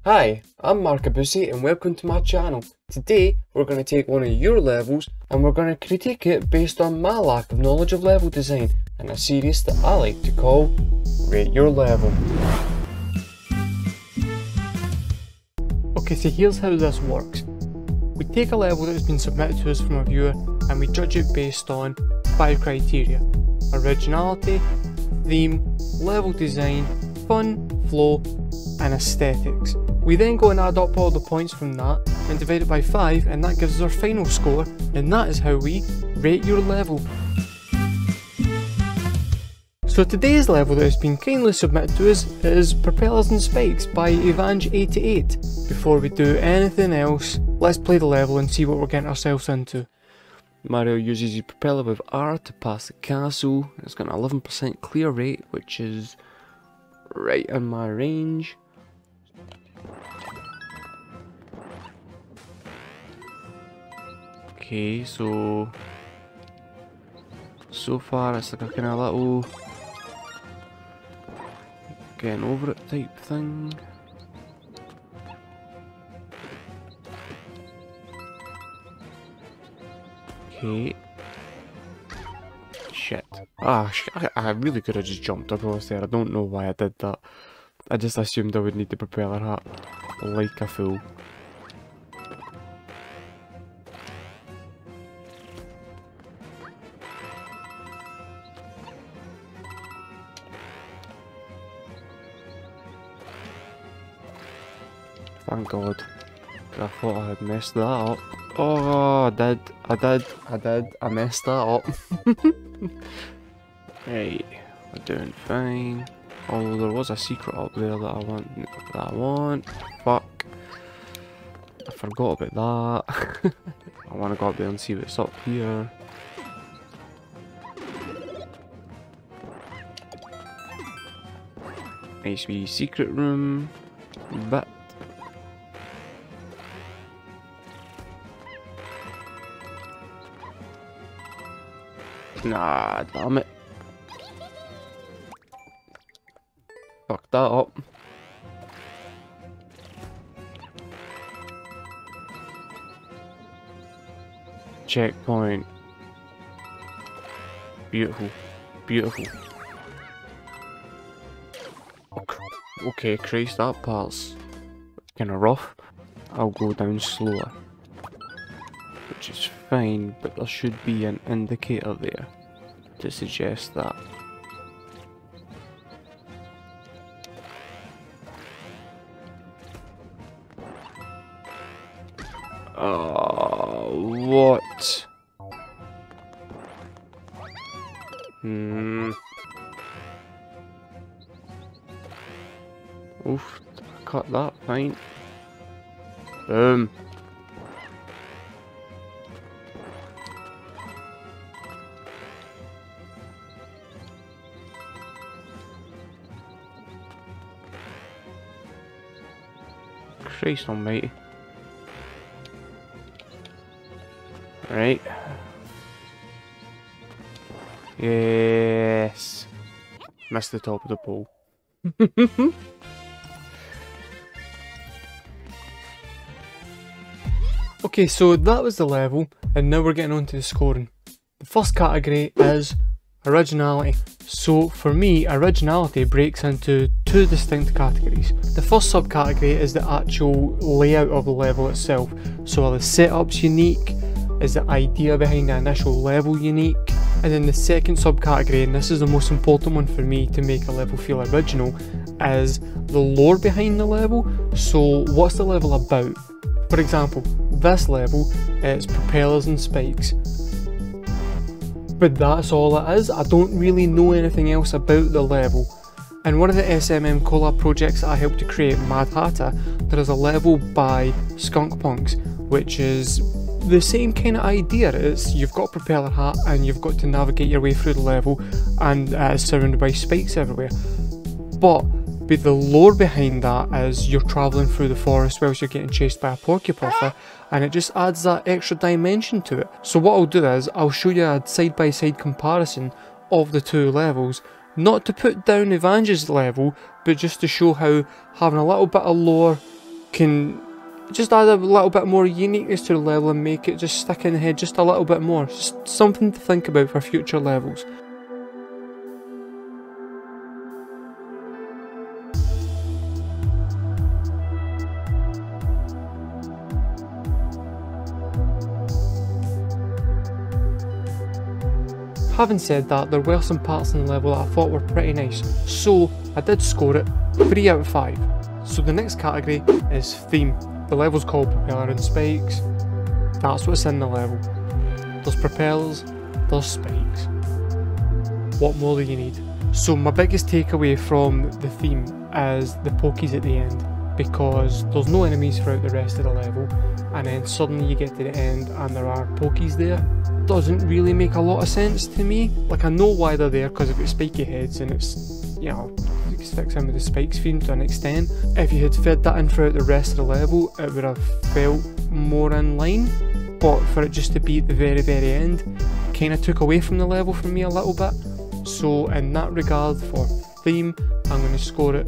Hi, I'm Markabusi and welcome to my channel. Today we're going to take one of your levels and we're going to critique it based on my lack of knowledge of level design in a series that I like to call Rate Your Level. Okay, so here's how this works. We take a level that has been submitted to us from a viewer and we judge it based on 5 criteria: originality, theme, level design, fun, flow and aesthetics. We then go and add up all the points from that and divide it by 5, and that gives us our final score, and that is how we rate your level. So today's level that has been kindly submitted to us is Propellers and Spikes by Evange88. Before we do anything else, let's play the level and see what we're getting ourselves into. Mario uses his propeller with R to pass the castle. It's got an 11% clear rate, which is right in my range. Okay, so far it's like a kind of little getting over it type thing. Okay. Shit. I really could have just jumped across there. I don't know why I did that. I just assumed I would need the propeller hat like a fool. Thank God. I thought I had messed that up. Oh, I messed that up. Right, we're doing fine. Oh, there was a secret up there that I want. Fuck. I forgot about that. I want to go up there and see what's up here. Nice wee secret room. But nah, damn it. Fuck that up. Checkpoint. Beautiful. Beautiful. Okay, Christ, that part's kinda rough. I'll go down slower. Which is fine, but there should be an indicator there to suggest that. What? Oof, cut that, fine. Boom. Christ almighty. Right. Yes. Missed the top of the pole. Okay, so that was the level, and now we're getting on to the scoring. The first category is originality. So for me, originality breaks into 2 distinct categories. The first subcategory is the actual layout of the level itself. So are the setups unique? Is the idea behind the initial level unique? And then the second subcategory, and this is the most important one for me to make a level feel original, is the lore behind the level. So what's the level about? For example, this level is Propellers and Spikes. But that's all it is. I don't really know anything else about the level. In one of the SMM collab projects that I helped to create, Mad Hatter, there is a level by Skunkpunx, which is the same kind of idea. It's you've got a propeller hat and you've got to navigate your way through the level, and it's surrounded by spikes everywhere. But the lore behind that is you're travelling through the forest whilst you're getting chased by a porcupine, and it just adds that extra dimension to it. So what I'll do is I'll show you a side-by-side comparison of the 2 levels, not to put down Evange's level, but just to show how having a little bit of lore can just add a little bit more uniqueness to the level and make it just stick in the head just a little bit more. Just something to think about for future levels. Having said that, there were some parts in the level that I thought were pretty nice, so I did score it 3 out of 5. So the next category is theme. The level's called Propeller and Spikes. That's what's in the level. There's propellers, there's spikes. What more do you need? So my biggest takeaway from the theme is the pokies at the end, because there's no enemies throughout the rest of the level, and then suddenly you get to the end and there are pokies there. Doesn't really make a lot of sense to me. Like, I know why they're there because they've got spiky heads and it's, you know, you can stick some of the spikes theme to an extent. If you had fed that in throughout the rest of the level, it would have felt more in line, but for it just to be at the very end kind of took away from the level for me a little bit. So in that regard, for theme, I'm going to score it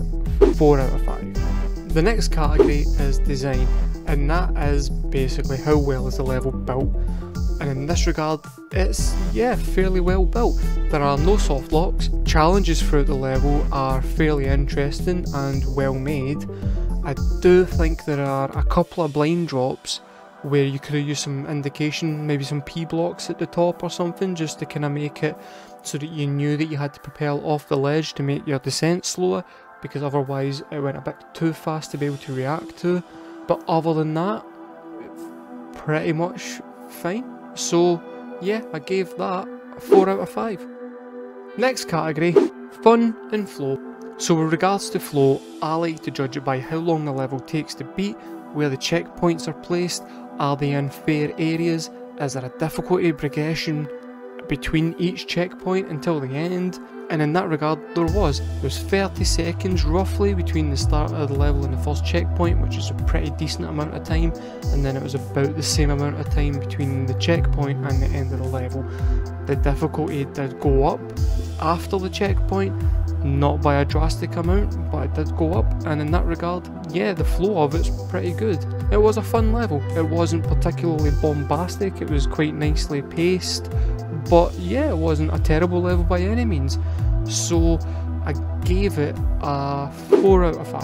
4 out of 5. The next category is design, and that is basically how well is the level built. And in this regard, it's, yeah, fairly well built. There are no soft locks, challenges throughout the level are fairly interesting and well made. I do think there are a couple of blind drops where you could have used some indication, maybe some P blocks at the top or something, just to kind of make it so that you knew that you had to propel off the ledge to make your descent slower, because otherwise it went a bit too fast to be able to react to. But other than that, pretty much fine. So yeah, I gave that a 4 out of 5. Next category, fun and flow. So with regards to flow, I like to judge it by how long the level takes to beat, where the checkpoints are placed, are they in fair areas, is there a difficulty progression between each checkpoint until the end. And in that regard, there's 30 seconds roughly between the start of the level and the first checkpoint, which is a pretty decent amount of time, and then it was about the same amount of time between the checkpoint and the end of the level. The difficulty did go up after the checkpoint, not by a drastic amount, but it did go up, and in that regard, yeah, the flow of it's pretty good. It was a fun level. It wasn't particularly bombastic, it was quite nicely paced, but yeah, it wasn't a terrible level by any means. So I gave it a 4 out of 5.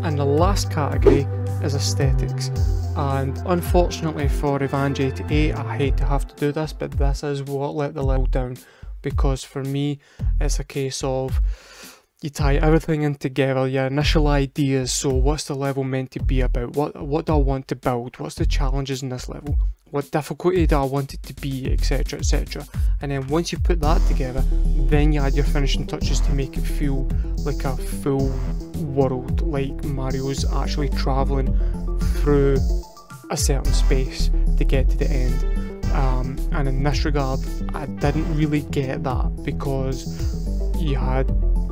And the last category is aesthetics. And unfortunately for Evangelion 8, I hate to have to do this, but this is what let the level down. Because for me, it's a case of you tie everything in together, your initial ideas, so what's the level meant to be about, what do I want to build, what's the challenges in this level, what difficulty do I want it to be, etc, etc. And then once you put that together, then you add your finishing touches to make it feel like a full world, like Mario's actually travelling through a certain space to get to the end. And in this regard, I didn't really get that, because you had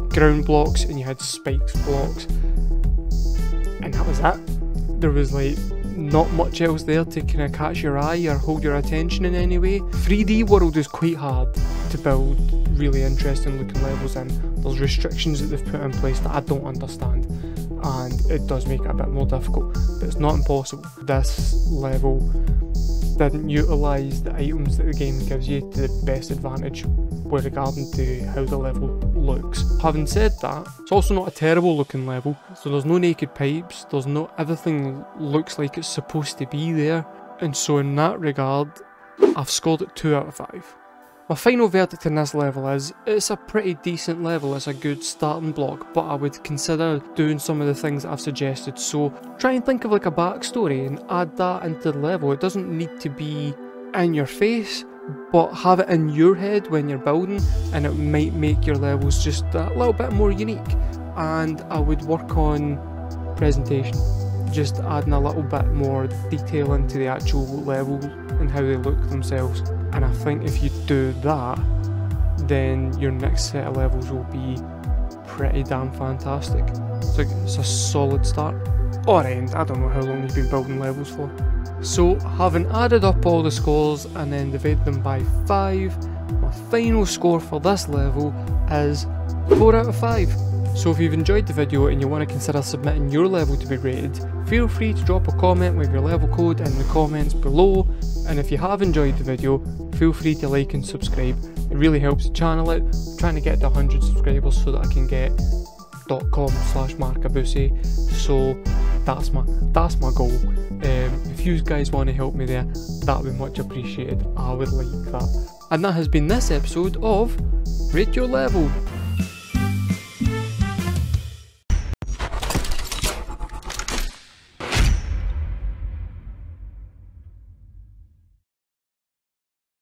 ground blocks and you had spikes blocks, and that was it. There was like not much else there to kind of catch your eye or hold your attention in any way. 3D world is quite hard to build really interesting looking levels in. There's restrictions that they've put in place that I don't understand, and it does make it a bit more difficult, but it's not impossible. This level didn't utilise the items that the game gives you to the best advantage with regard to how the level looks. Having said that, it's also not a terrible looking level, so there's no naked pipes, there's no, everything looks like it's supposed to be there, and so in that regard, I've scored it 2 out of 5. My final verdict in this level is, it's a pretty decent level, it's a good starting block, but I would consider doing some of the things that I've suggested. So try and think of like a backstory and add that into the level. It doesn't need to be in your face, but have it in your head when you're building, and it might make your levels just a little bit more unique. And I would work on presentation, just adding a little bit more detail into the actual level and how they look themselves. And I think if you do that, then your next set of levels will be pretty damn fantastic. So it's a solid start. Or end, I don't know how long you've been building levels for. So having added up all the scores and then divided them by 5, my final score for this level is 4 out of 5. So if you've enjoyed the video and you want to consider submitting your level to be rated, feel free to drop a comment with your level code in the comments below, and if you have enjoyed the video, feel free to like and subscribe. It really helps the channel out. I'm trying to get to 100 subscribers so that I can get .com/Markabusi, so that's my goal. If you guys want to help me there, that would be much appreciated. I would like that. And that has been this episode of Rate Your Level.